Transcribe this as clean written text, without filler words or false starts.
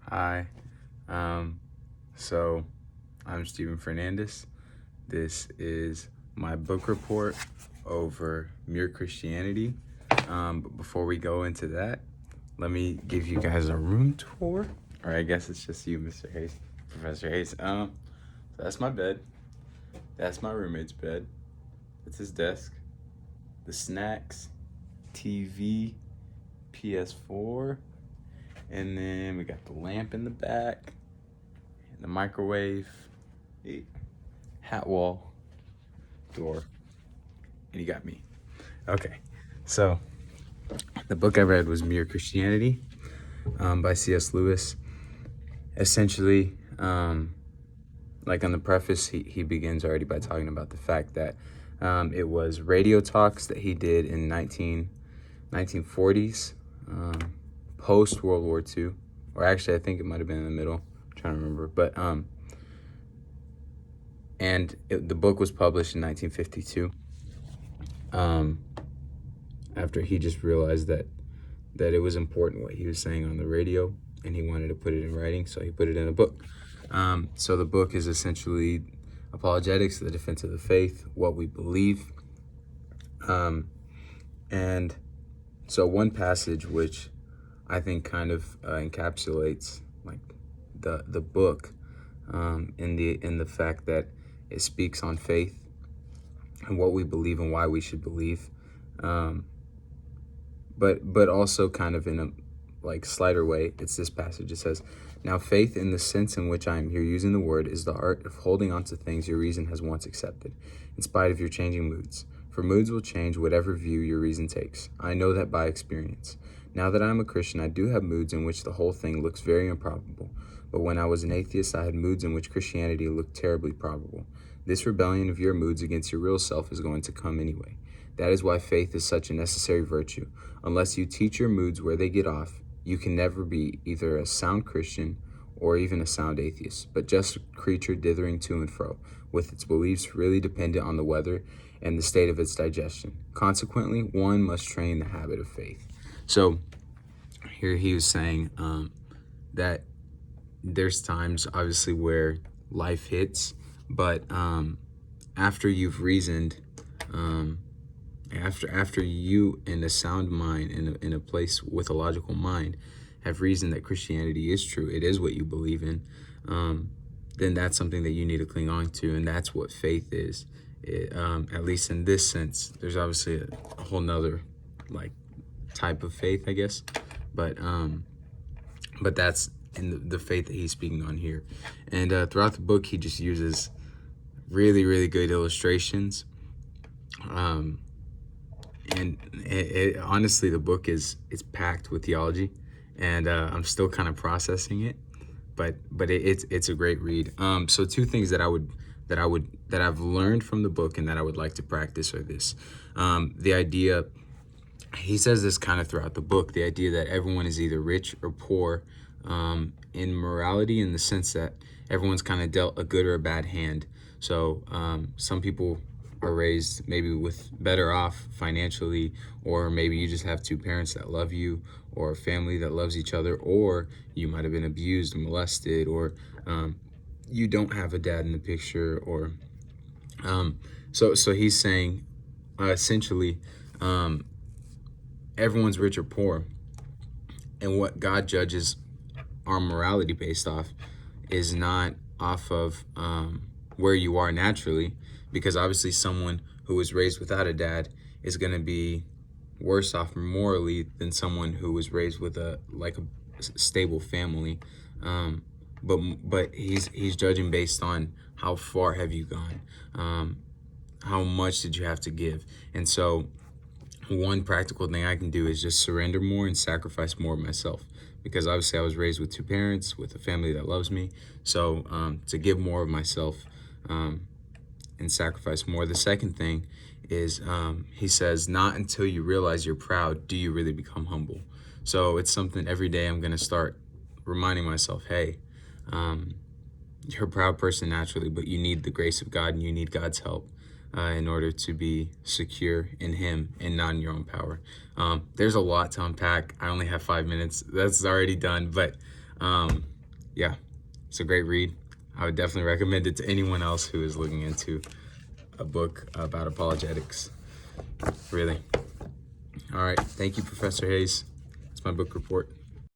Hi. Um, so I'm Steven Fernandez. This is my book report over Mere Christianity. But before we go into that, let me give you guys a room tour. Or I guess it's just you, Mr. Hayes, Professor Hayes. So that's my bed. That's my roommate's bed. That's his desk. The snacks, TV, PS4, and then we got the lamp in the back, the microwave, the hat wall, door, and you got me. Okay, so the book I read was Mere Christianity by C.S. Lewis. Essentially, like on the preface, he begins already by talking about the fact that it was radio talks that he did in 1940s, post World War II, or actually I think it might have been in the middle. I'm trying to remember, but the book was published in 1952. After he just realized that it was important what he was saying on the radio, and he wanted to put it in writing, so he put it in a book. So the book is essentially apologetics, the defense of the faith, what we believe. And so one passage which I think kind of encapsulates like the book in the fact that it speaks on faith and what we believe and why we should believe, but also kind of in a like slighter way. It's this passage. It says, "Now faith, in the sense in which I am here using the word, is the art of holding on to things your reason has once accepted, in spite of your changing moods. For moods will change whatever view your reason takes. I know that by experience. Now that I am a Christian, I do have moods in which the whole thing looks very improbable. But when I was an atheist, I had moods in which Christianity looked terribly probable. This rebellion of your moods against your real self is going to come anyway. That is why faith is such a necessary virtue. Unless you teach your moods where they get off, you can never be either a sound Christian or even a sound atheist, but just a creature dithering to and fro, with its beliefs really dependent on the weather and the state of its digestion. Consequently, one must train the habit of faith." So here he was saying that there's times, obviously, where life hits, but after you've reasoned, after you in a sound mind, in a place with a logical mind, have reasoned that Christianity is true, it is what you believe in, then that's something that you need to cling on to, and that's what faith is. At least in this sense. There's obviously a whole nother like type of faith, I guess, but that's in the faith that he's speaking on here. And throughout the book, he just uses really, really good illustrations. And honestly, the book is packed with theology, and I'm still kind of processing it, but it's a great read. So two things that I've learned from the book and that I would like to practice are this: the idea, he says this kind of throughout the book, the idea that everyone is either rich or poor in morality, in the sense that everyone's kind of dealt a good or a bad hand. So some people are raised maybe with better off financially, or maybe you just have two parents that love you, or a family that loves each other, or you might have been abused and molested, or you don't have a dad in the picture, or so he's saying essentially everyone's rich or poor, and what God judges our morality based off is not off of where you are naturally, because obviously someone who was raised without a dad is going to be worse off morally than someone who was raised with a stable family. But he's judging based on how far have you gone, how much did you have to give. And so one practical thing I can do is just surrender more and sacrifice more of myself, because obviously I was raised with two parents, with a family that loves me. So to give more of myself and sacrifice more. The second thing is, he says, not until you realize you're proud do you really become humble. So it's something every day I'm going to start reminding myself, hey, you're a proud person naturally, but you need the grace of God and you need God's help in order to be secure in him and not in your own power. There's a lot to unpack. I only have 5 minutes. That's already done. But yeah, it's a great read. I would definitely recommend it to anyone else who is looking into a book about apologetics. Really. All right. Thank you, Professor Hayes. That's my book report.